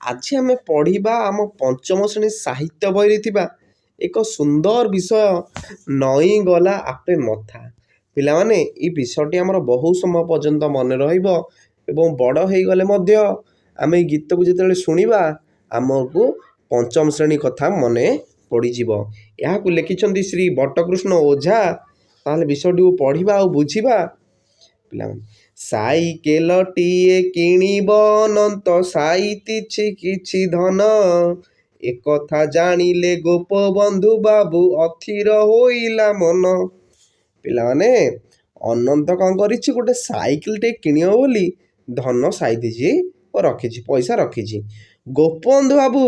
ଆଜି ଆମେ ପଢ଼ିବା ଆମ ପଞ୍ଚମ ଶ୍ରେଣୀ ସାହିତ୍ୟ ବହିରେ ଥିବା ଏକ ସୁନ୍ଦର ବିଷୟ ନଈଗଲା ଆପେ ମଥା। ପିଲାମାନେ ଏହି ବିଷୟଟି ଆମର ବହୁ ସମୟ ପର୍ଯ୍ୟନ୍ତ ମନେ ରହିବ ଏବଂ ବଡ଼ ହୋଇଗଲେ ମଧ୍ୟ ଆମେ ଏହି ଗୀତକୁ ଯେତେବେଳେ ଶୁଣିବା ଆମକୁ ପଞ୍ଚମ ଶ୍ରେଣୀ କଥା ମନେ ପଡ଼ିଯିବ। ଏହାକୁ ଲେଖିଛନ୍ତି ଶ୍ରୀ ବଟକୃଷ୍ଣ ଓଝା। ତାହେଲେ ବିଷୟଟିକୁ ପଢ଼ିବା ଆଉ ବୁଝିବା। ପିଲାମାନେ ସାଇକେଲଟିଏ କିଣିବ ଅନନ୍ତ ସାଇତିଛି କିଛି ଧନ, ଏକଥା ଜାଣିଲେ ଗୋପବନ୍ଧୁ ବାବୁ ଅଥିର ହୋଇଲା ମନ। ପିଲାମାନେ ଅନନ୍ତ କ'ଣ କରିଛି, ଗୋଟେ ସାଇକେଲଟେ କିଣିବ ବୋଲି ଧନ ସାଇତିଛି ଓ ରଖିଛି, ପଇସା ରଖିଛି। ଗୋପବନ୍ଧୁ ବାବୁ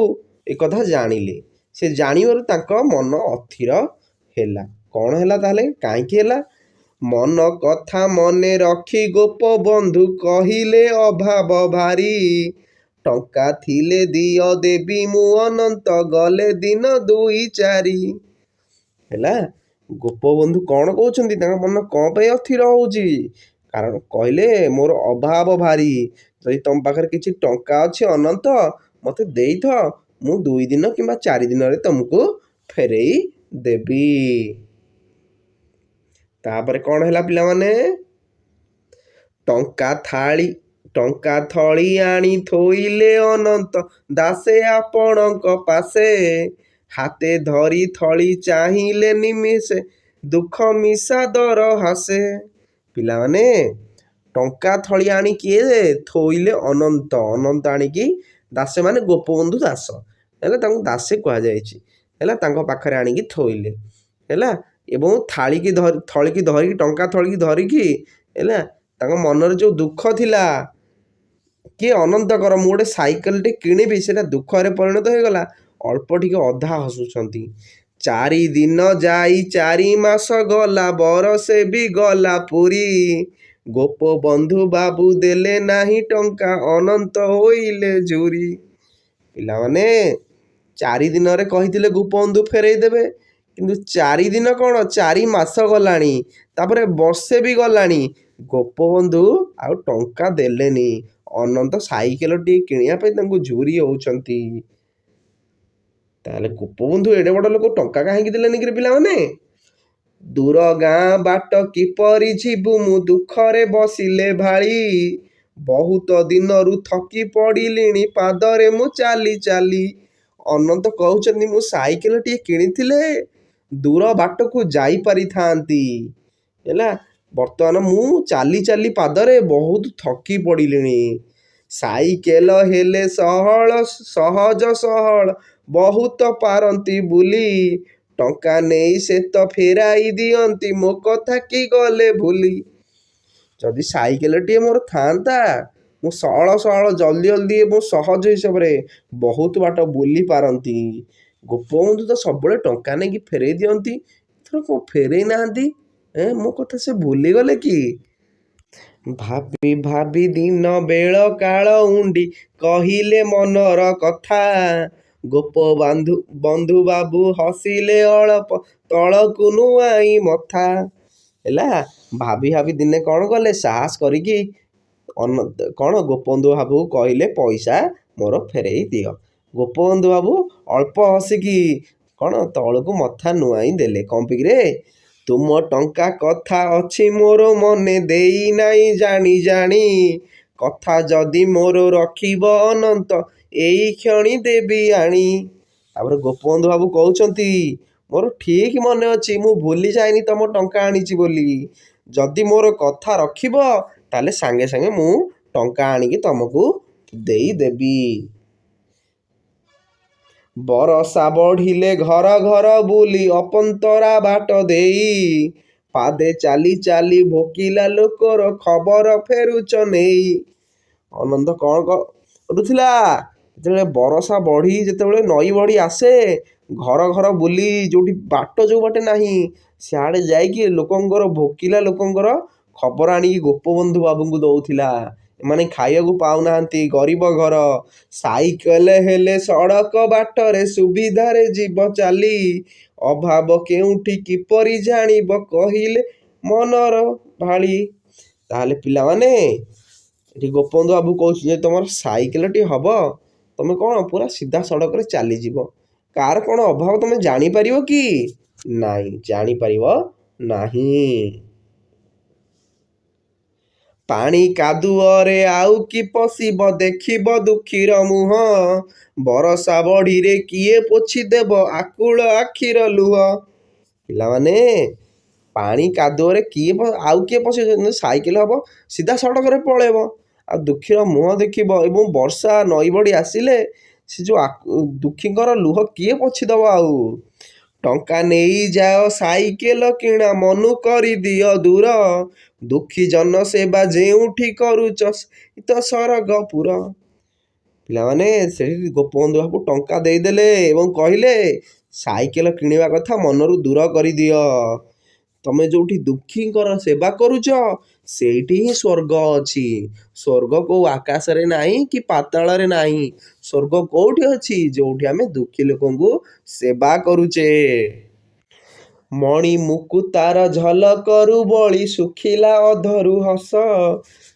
ଏକଥା ଜାଣିଲେ, ସେ ଜାଣିବାରୁ ତାଙ୍କ ମନ ଅଥିର ହେଲା। କ'ଣ ହେଲା ତାହେଲେ, କାହିଁକି ହେଲା? ମନ କଥା ମନେ ରଖି ଗୋପବନ୍ଧୁ କହିଲେ ଅଭାବ ଭାରି, ଟଙ୍କା ଥିଲେ ଦିଅ ଦେବି ମୁଁ ଅନନ୍ତ ଗଲେ ଦିନ 2-4। ହେଲା, ଗୋପବନ୍ଧୁ କ'ଣ କହୁଛନ୍ତି, ତାଙ୍କ ମନ କ'ଣ ପାଇଁ ଅଥିର ହେଉଛି? କାରଣ କହିଲେ ମୋର ଅଭାବ ଭାରି, ଯଦି ତମ ପାଖରେ କିଛି ଟଙ୍କା ଅଛି ଅନନ୍ତ ମୋତେ ଦେଇଥାଅ, ମୁଁ 2 ଦିନ କିମ୍ବା 4 ଦିନରେ ତମକୁ ଫେରେଇ ଦେବି। ତାପରେ କ'ଣ ହେଲା ପିଲାମାନେ? ଟଙ୍କା ଥଳି ଆଣି ଥୋଇଲେ ଅନନ୍ତ ଦାସେ ଆପଣଙ୍କ ପାଶେ, ହାତେ ଧରି ଥଳି ଚାହିଁଲେ ନିମିଷେ ଦୁଃଖ ମିଶା ଦର ହାସେ। ପିଲାମାନେ ଟଙ୍କା ଥଳି ଆଣି କିଏ ଥୋଇଲେ? ଅନନ୍ତ। ଅନନ୍ତ ଆଣିକି ଦାସେ ମାନେ ଗୋପବନ୍ଧୁ ଦାସ, ହେଲା ତାଙ୍କୁ ଦାସେ କୁହାଯାଇଛି। ହେଲା, ତାଙ୍କ ପାଖରେ ଆଣିକି ଥୋଇଲେ। ହେଲା, ଏବଂ ଥଳିକି ଧରିକି ଟଙ୍କା ଥଳିକି ଧରିକି, ହେଲା ତାଙ୍କ ମନରେ ଯେଉଁ ଦୁଃଖ ଥିଲା, କିଏ? ଅନନ୍ତଙ୍କର, ମୁଁ ଗୋଟେ ସାଇକେଲଟେ କିଣିବି, ସେଟା ଦୁଃଖରେ ପରିଣତ ହୋଇଗଲା। ଅଳ୍ପ ଟିକେ ଅଧା ହସୁଛନ୍ତି। 4 ଦିନ ଯାଇ 4 ମାସ ଗଲା, ବରଷେ ବି ଗଲା ପୁରୀ, ଗୋପବନ୍ଧୁ ବାବୁ ଦେଲେ ନାହିଁ ଟଙ୍କା, ଅନନ୍ତ ହୋଇଲେ ଝୁରି। ପିଲାମାନେ 4 ଦିନରେ କହିଥିଲେ ଗୋପବନ୍ଧୁ ଫେରେଇ ଦେବେ, କିନ୍ତୁ 4 ଦିନ କ'ଣ, 4 ମାସ ଗଲାଣି, ତାପରେ ବର୍ଷେ ବି ଗଲାଣି, ଗୋପବନ୍ଧୁ ଆଉ ଟଙ୍କା ଦେଲେନି। ଅନନ୍ତ ସାଇକେଲଟିଏ କିଣିବା ପାଇଁ ତାଙ୍କୁ ଝୁରି ହେଉଛନ୍ତି। ତାହେଲେ ଗୋପବନ୍ଧୁ ଏଡ଼େ ବଡ଼ ଲୋକ ଟଙ୍କା କାହିଁକି ଦେଲେନି କି ପିଲାମାନେ? ଦୂର ଗାଁ ବାଟ କିପରି ଯିବୁ ମୁଁ ଦୁଃଖରେ ବସିଲେ ଭାଳି, ବହୁତ ଦିନରୁ ଥକି ପଡ଼ିଲିଣି ପାଦରେ ମୁଁ ଚାଲି ଚାଲି। ଅନନ୍ତ କହୁଛନ୍ତି, ମୁଁ ସାଇକେଲଟିଏ କିଣିଥିଲେ ଦୂର ବାଟକୁ ଯାଇପାରିଥାନ୍ତି, ହେଲା ବର୍ତ୍ତମାନ ମୁଁ ଚାଲି ଚାଲି ପାଦରେ ବହୁତ ଥକି ପଡ଼ିଲିଣି। ସାଇକେଲ ହେଲେ ସହଜ ସହଳ ବହୁତ ପାରନ୍ତି ବୁଲି, ଟଙ୍କା ନେଇ ସେ ତ ଫେରାଇ ଦିଅନ୍ତି ମୋ କଥା କି ଗଲେ ଭୁଲି। ଯଦି ସାଇକେଲଟିଏ ମୋର ଥାଆନ୍ତା, ମୁଁ ସହଳ ଜଲ୍ଦି ଜଲ୍ଦି ଏବଂ ସହଜ ହିସାବରେ ବହୁତ ବାଟ ବୁଲି ପାରନ୍ତି। ଗୋପବନ୍ଧୁ ତ ସବୁବେଳେ ଟଙ୍କା ନେଇକି ଫେରେଇ ଦିଅନ୍ତି, ଏଥର କ'ଣ ଫେରେଇ ନାହାନ୍ତି? ମୋ କଥା ସେ ଭୁଲିଗଲେ କି? ଭାବି ଭାବି ଦିନ ବେଳ କାଳ ଉଣ୍ଡି କହିଲେ ମନର କଥା, ଗୋପବନ୍ଧୁ ବାବୁ ହସିଲେ ଅଳପ ତଳକୁ ନୁଆଇଁ ମଥା। ହେଲା, ଭାବି ଭାବି ଦିନେ କ'ଣ କଲେ, ସାହସ କରିକି କ'ଣ ଗୋପବନ୍ଧୁ ବାବୁ କହିଲେ ପଇସା ମୋର ଫେରେଇ ଦିଅ। ଗୋପବନ୍ଧୁ ବାବୁ ଅଳ୍ପ ହସିକି କ'ଣ ତଳକୁ ମଥା ନୁଆଇଁ ଦେଲେ। କ'ଣ ପିକିରେ? ତୁମ ଟଙ୍କା କଥା ଅଛି ମୋର ମନେ, ଦେଇ ନାହିଁ ଜାଣି ଜାଣି, କଥା ଯଦି ମୋର ରଖିବ ଅନନ୍ତ ଏଇ କ୍ଷଣି ଦେବି ଆଣି। ତାପରେ ଗୋପବନ୍ଧୁ ବାବୁ କହୁଛନ୍ତି, ମୋର ଠିକ୍ ମନେ ଅଛି, ମୁଁ ଭୁଲି ଯାଇନି ତମ ଟଙ୍କା ଆଣିଛି ବୋଲି, ଯଦି ମୋର କଥା ରଖିବ ତାହେଲେ ସାଙ୍ଗେ ସାଙ୍ଗେ ମୁଁ ଟଙ୍କା ଆଣିକି ତମକୁ ଦେଇଦେବି। ବରଷା ବଢ଼ିଲେ ଘର ଘର ବୁଲି ଅପନ୍ତରା ବାଟ ଦେଇ, ପାଦେ ଚାଲି ଚାଲି ଭୋକିଲା ଲୋକର ଖବର ଫେରୁଛ ନେଇ। ଅନନ୍ତ କ'ଣ କରୁଥିଲା? ଯେତେବେଳେ ବରଷା ବଢ଼ି, ଯେତେବେଳେ ନଈ ବଢ଼ି ଆସେ, ଘର ଘର ବୁଲି, ଯେଉଁ ବାଟେ ନାହିଁ ସିଆଡ଼େ ଯାଇକି ଲୋକଙ୍କର, ଭୋକିଲା ଲୋକଙ୍କର ଖବର ଆଣିକି ଗୋପବନ୍ଧୁ ବାବୁଙ୍କୁ ଦେଉଥିଲା। ଏମାନେ ଖାଇବାକୁ ପାଉନାହାନ୍ତି, ଗରିବ ଘର। ସାଇକେଲ ହେଲେ ସଡ଼କ ବାଟରେ ସୁବିଧାରେ ଯିବ ଚାଲି, ଅଭାବ କେଉଁଠି କିପରି ଜାଣିବ କହିଲେ ମନର ଭାଳି। ତାହେଲେ ପିଲାମାନେ ଏଠି ଗୋପବନ୍ଧୁ ବାବୁ କହୁଛି ଯେ ତମର ସାଇକେଲଟି ହବ, ତ ତମେ କ'ଣ ପୁରା ସିଧା ସଡ଼କରେ ଚାଲିଯିବ। କାହାର କ'ଣ ଅଭାବ ତମେ ଜାଣିପାରିବ କି? ନାଇଁ, ଜାଣିପାରିବ ନାହିଁ। ପାଣି କାଦୁଅରେ ଆଉ କି ପଶିବ, ଦେଖିବ ଦୁଃଖୀର ମୁହଁ। ବରଷା ବଢ଼ିରେ କିଏ ପୋଛିଦେବ ଆକୁଳ ଆଖିର ଲୁହ। ପିଲାମାନେ, ପାଣି କାଦୁଅରେ ଆଉ କିଏ ପଶିବ? ସାଇକେଲ ହେବ, ସିଧା ସଡ଼କରେ ପଳେଇବ। ଆଉ ଦୁଃଖୀର ମୁହଁ ଦେଖିବ, ଏବଂ ବର୍ଷା ନଈ ବଢ଼ି ଆସିଲେ ସେ ଯେଉଁ ଦୁଃଖୀଙ୍କର ଲୁହ କିଏ ପୋଛିଦେବ ଆଉ? ଟଙ୍କା ନେଇଯାଅ ସାଇକେଲ କିଣା, ମନୁ କରିଦିଅ ଦୂର। ଦୁଃଖୀ ଜନସେବା ଯେଉଁଠି କରୁଛ, ତ ସରଗପୁର। ପିଲାମାନେ, ସେଠି ଗୋପବନ୍ଧୁ ବାବୁ ଟଙ୍କା ଦେଇଦେଲେ ଏବଂ କହିଲେ ସାଇକେଲ କିଣିବା କଥା ମନରୁ ଦୂର କରିଦିଅ। ତମେ ଯେଉଁଠି ଦୁଃଖୀଙ୍କର ସେବା କରୁଛ ସେଇଠି ହିଁ ସ୍ୱର୍ଗ ଅଛି। ସ୍ୱର୍ଗ କେଉଁ ଆକାଶରେ ନାହିଁ କି ପାତାଳରେ ନାହିଁ। ସ୍ୱର୍ଗ କେଉଁଠି ଅଛି? ଯେଉଁଠି ଆମେ ଦୁଃଖୀ ଲୋକଙ୍କୁ ସେବା କରୁଛେ। ମଣି ମୁକୁତାର ଝଲକରୁ ବଳି, ଶୁଖିଲା ଅଧରୁ ହସ।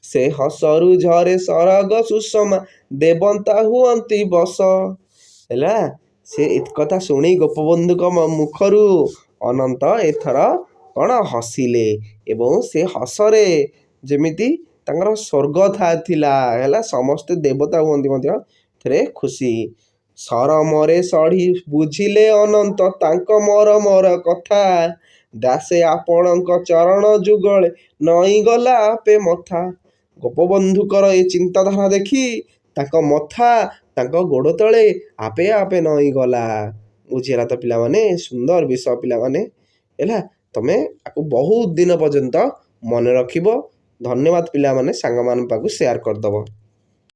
ସେ ହସରୁ ଝରେ ସରଗ ସୁଷମା, ଦେବତା ହୁଅନ୍ତି ବଶ। ହେଲା, ସେ ଏକଥା ଶୁଣି ଗୋପବନ୍ଧୁଙ୍କ ମୁଖରୁ ଅନନ୍ତ ଏଥର କ'ଣ ହସିଲେ, ଏବଂ ସେ ହସରେ ଯେମିତି ତାଙ୍କର ସ୍ୱର୍ଗ ଥିଲା। ହେଲା, ସମସ୍ତେ ଦେବତା ହୁଅନ୍ତି ମଧ୍ୟ ଏଥିରେ ଖୁସି। ସରମରେ ସଢ଼ି ବୁଝିଲେ ଅନନ୍ତ ତାଙ୍କ ମରମର କଥା। ଦାସେ ଆପଣଙ୍କ ଚରଣ ଯୁଗଳେ, ନଇଁଗଲା ଆପେ ମଥା। ଗୋପବନ୍ଧୁଙ୍କର ଏ ଚିନ୍ତାଧାରା ଦେଖି ତାଙ୍କ ମଥା ତାଙ୍କ ଗୋଡ଼ ତଳେ ଆପେ ଆପେ ନଇଁଗଲା। ବୁଝିଗଲା ତ ପିଲାମାନେ? ସୁନ୍ଦର ବିଷୟ ପିଲାମାନେ। ହେଲା, ତମେ ଆକୁ ବହୁତ ଦିନ ପର୍ଯ୍ୟନ୍ତ ମନେ ରଖିବ। ଧନ୍ୟବାଦ ପିଲାମାନେ, ସାଙ୍ଗମାନଙ୍କ ପାଖକୁ ସେୟାର କରିଦେବ।